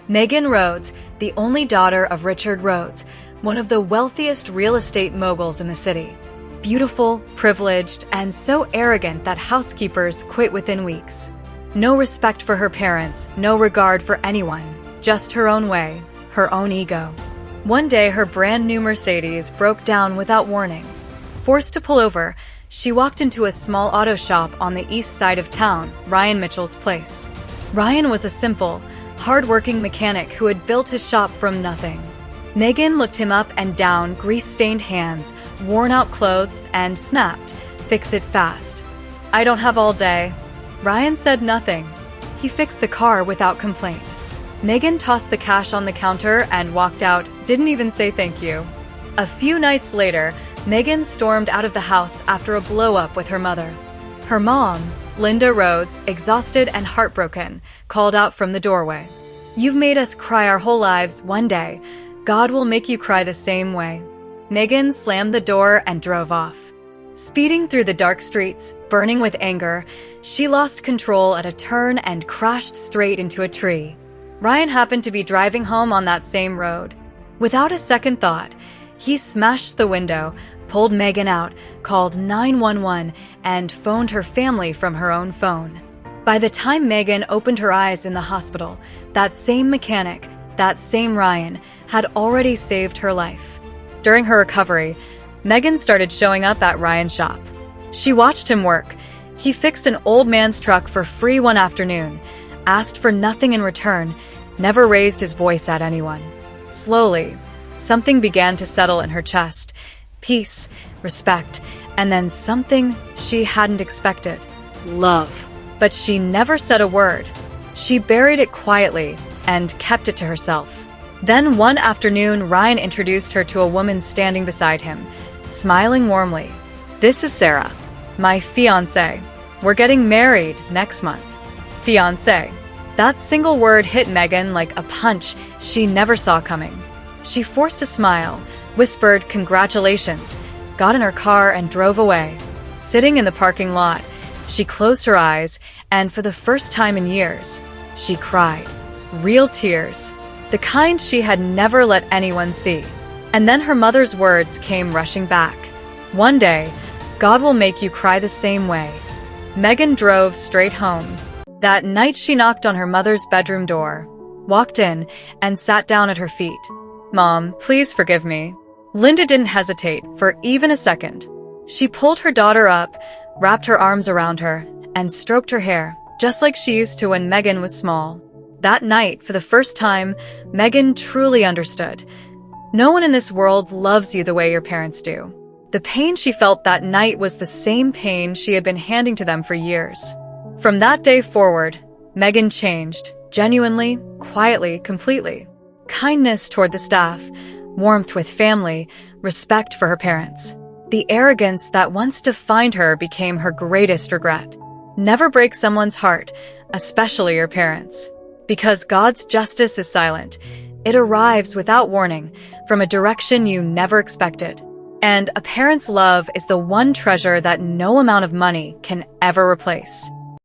Megan Rhodes, the only daughter of Richard Rhodes, one of the wealthiest real estate moguls in the city. Beautiful, privileged, and so arrogant that housekeepers quit within weeks. No respect for her parents, no regard for anyone, just her own way, her own ego. One day, her brand new Mercedes broke down without warning. Forced to pull over, she walked into a small auto shop on the east side of town, Ryan Mitchell's place. Ryan was a simple, hard-working mechanic who had built his shop from nothing. Megan looked him up and down, grease-stained hands, worn-out clothes, and snapped, "Fix it fast." "I don't have all day." Ryan said nothing. He fixed the car without complaint. Megan tossed the cash on the counter and walked out, didn't even say thank you. A few nights later, Megan stormed out of the house after a blow-up with her mother. Her mom, Linda Rhodes, exhausted and heartbroken, called out from the doorway, "You've made us cry our whole lives. One day, God will make you cry the same way." Megan slammed the door and drove off. Speeding through the dark streets, burning with anger, she lost control at a turn and crashed straight into a tree. Ryan happened to be driving home on that same road. Without a second thought, he smashed the window, pulled Megan out, called 911, and phoned her family from her own phone. By the time Megan opened her eyes in the hospital, that same mechanic, that same Ryan, had already saved her life. During her recovery, Megan started showing up at Ryan's shop. She watched him work. He fixed an old man's truck for free one afternoon, asked for nothing in return, never raised his voice at anyone. Slowly, something began to settle in her chest. Peace, respect, and then something she hadn't expected. Love. But she never said a word. She buried it quietly and kept it to herself. Then one afternoon, Ryan introduced her to a woman standing beside him, smiling warmly. "This is Sarah, my fiancée. We're getting married next month." Fiancé. That single word hit Megan like a punch she never saw coming. She forced a smile, whispered congratulations, got in her car and drove away. Sitting in the parking lot, she closed her eyes, and for the first time in years, she cried. Real tears. The kind she had never let anyone see. And then her mother's words came rushing back. "One day, God will make you cry the same way." Megan drove straight home. That night she knocked on her mother's bedroom door, walked in, and sat down at her feet. "Mom, please forgive me." Linda didn't hesitate for even a second. She pulled her daughter up, wrapped her arms around her, and stroked her hair, just like she used to when Megan was small. That night, for the first time, Megan truly understood. No one in this world loves you the way your parents do. The pain she felt that night was the same pain she had been handing to them for years. From that day forward, Megan changed, genuinely, quietly, completely. Kindness toward the staff, warmth with family, respect for her parents. The arrogance that once defined her became her greatest regret. Never break someone's heart, especially your parents. Because God's justice is silent. It arrives without warning, from a direction you never expected. And a parent's love is the one treasure that no amount of money can ever replace.